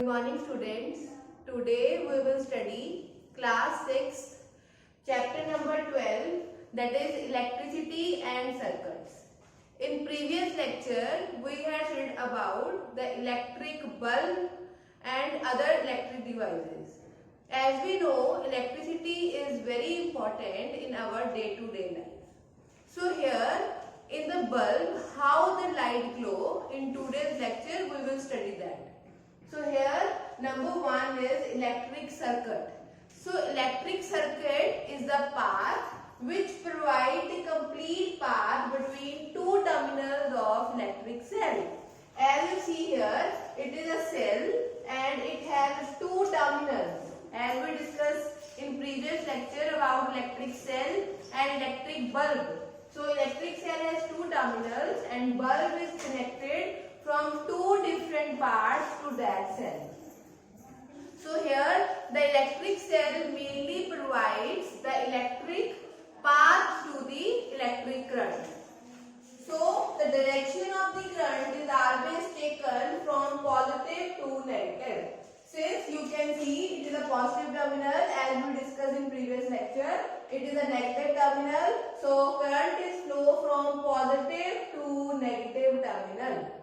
Good morning students. Today we will study class 6 chapter number 12, that is electricity and circuits. In previous lecture we had read about the electric bulb and other electric devices. As we know, electricity is very important in our day-to-day life. So here in the bulb, how the light glow, in today's lecture we will study that. So here number 1 is electric circuit. So electric circuit is the path which provides the complete path between two terminals of electric cell. As you see here, it is a cell and it has two terminals. As we discussed in previous lecture about electric cell and electric bulb. So electric cell has two terminals and bulb is connected from two different parts to that cell. So here the electric cell mainly provides the electric path to the electric current. So the direction of the current is always taken from positive to negative. Since you can see it is a positive terminal as we discussed in previous lecture, it is a negative terminal. So current is flow from positive to negative terminal.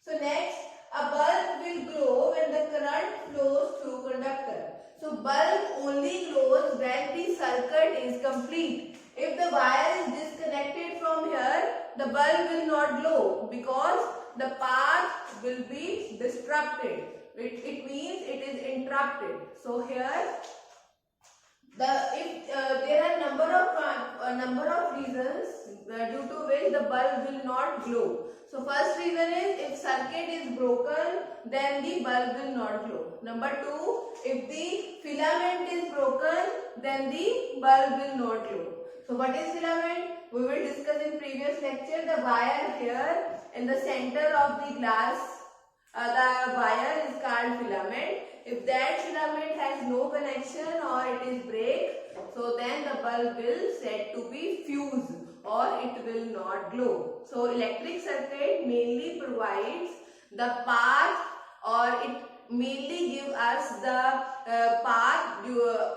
So next, a bulb will glow when the current flows through conductor. So bulb only glows when the circuit is complete. If the wire is disconnected from here, the bulb will not glow because the path will be disrupted. It means it is interrupted. So here, if there are number of reasons due to which the bulb will not glow. So first reason is if circuit is broken, then the bulb will not glow. Number 2, if the filament is broken, then the bulb will not glow. So what is filament? We will discuss in previous lecture. The wire here in the center of the glass, the wire is called filament. If that filament has no connection or it is break, so then the bulb will said to be fused or it will not glow. So electric circuit mainly provides the path or it mainly gives us the path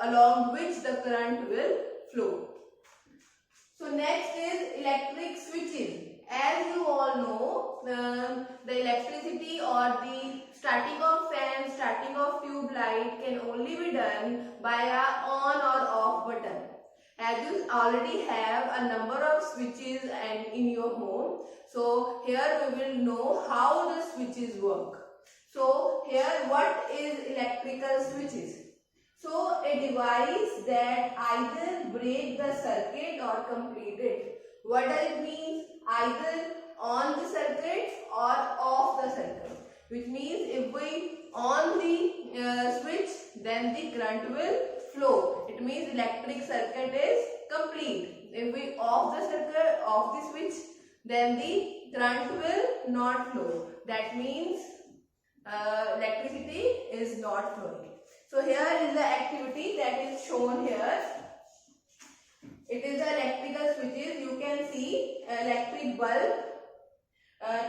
along which the current will flow. So next is electric switches. As you all know, the electricity or the starting of fan, starting of tube light can only be done by a on or off button. As you already have a number of switches and in your home, so here we will know how the switches work. So here what is electrical switches? So a device that either break the circuit or complete it. What does it mean? Either on the circuit or off the circuit. Which means if we on the switch, then the current will flow. It means electric circuit is complete. If we off the circuit, off the switch, then the current will not flow. That means electricity is not flowing. So here is the activity that is shown here. It is the electrical switches. You can see electric bulb,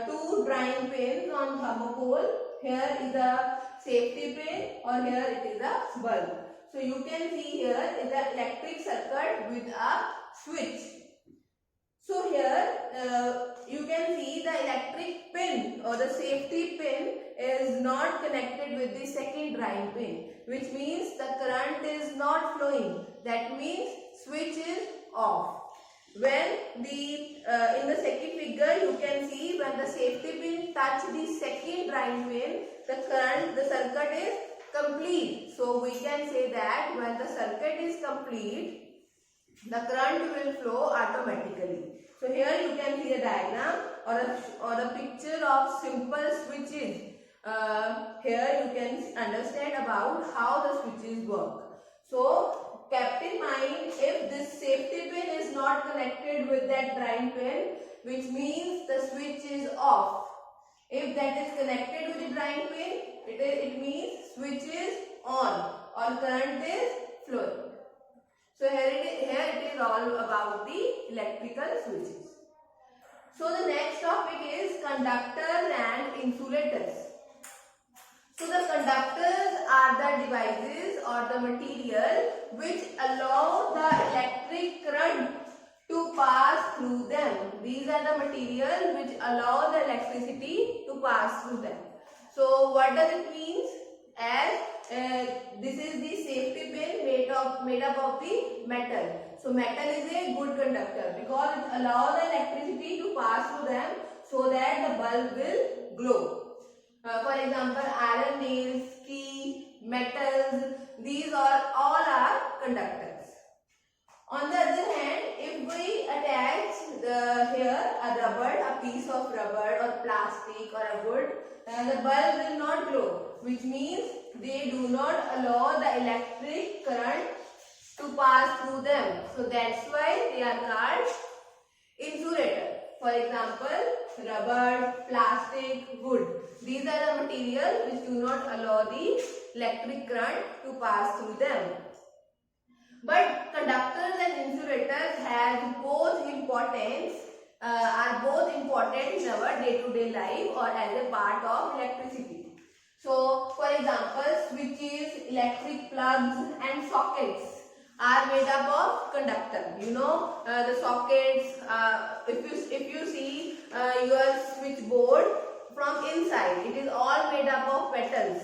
two drying pins on thermocol. Here is a safety pin or here it is a bulb. So you can see here is the electric circuit with a switch. So here you can see the electric pin or the safety pin is not connected with the second drying pin, which means the current is not flowing. That means switch is off. When the in the second figure you can see when the safety pin touch the second drying pin, the circuit is complete. So we can say that when the circuit is complete, the current will flow automatically. So here you can see a diagram or a picture of simple switches. Here you can understand about how the switches work. So kept in mind, if this safety pin is not connected with that drying pin, which means the switch is off. If that is connected with the drying pin, it means switch is on or current is flowing. So here it is all about the electrical switches. So the next topic is conductors and insulators. So the conductors are the devices or the material which allow the electric current to pass through them. These are the material which allow the electricity to pass through them. So what does it mean? As this is the safety pin made up of the metal. So metal is a good conductor because it allows the electricity to pass through them so that the bulb will glow. For example, iron nails, key, metals, these are all are conductors. On the other hand, if we attach here a rubber, a piece of rubber or plastic or a wood, the bulb will not glow, which means they do not allow the electric current to pass through them. So that's why they are called insulator. For example, rubber, plastic, wood. These are the materials which do not allow the electric current to pass through them. But conductors and insulators have both importance, are both important in our day-to-day life or as a part of electricity. So, for example, switches, electric plugs and sockets are made up of conductor. You know, the sockets, if you see your switchboard from inside, it is all made up of metals.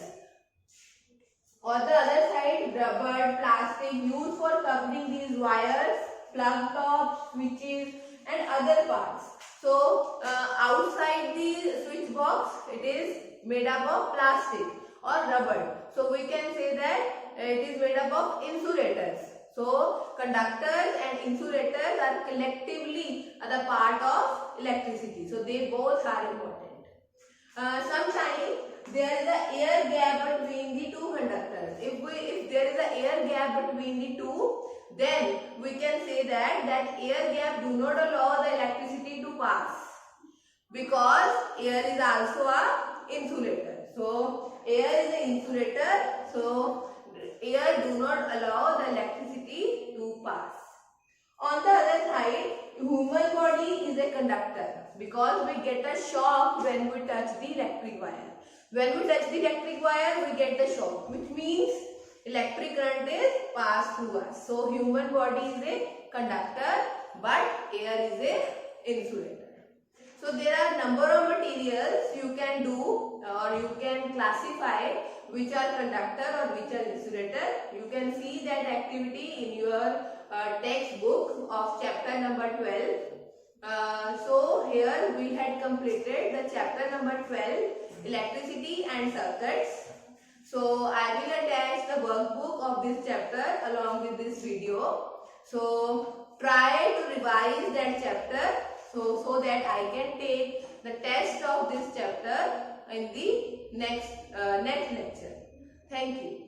On the other side, rubber, plastic used for covering these wires, plug tops, switches and other parts. So, outside the switch box, it is made up of plastic or rubber. So, we can say that it is made up of insulators. So, conductors and insulators are collectively the part of electricity. So, they both are important. Sometimes there is an air gap between the two conductors. If there is an air gap between the two, then we can say that air gap do not allow the electricity to pass because air is also a insulator. So air is an insulator. So air do not allow the electricity to pass. On the other side, human body is a conductor because we get a shock when we touch the electric wire. When we touch the electric wire, we get the shock, which means electric current is passed through us. So human body is a conductor, but air is a insulator. So there are number of materials you can do or you can classify which are conductor or which are insulator. You can see that activity in your textbook of chapter number 12. So here we had completed the chapter number 12, electricity and circuits. So I will attach the workbook of this chapter along with this video. So try to revise that chapter so that I can take the test of this chapter in the next lecture. Thank you.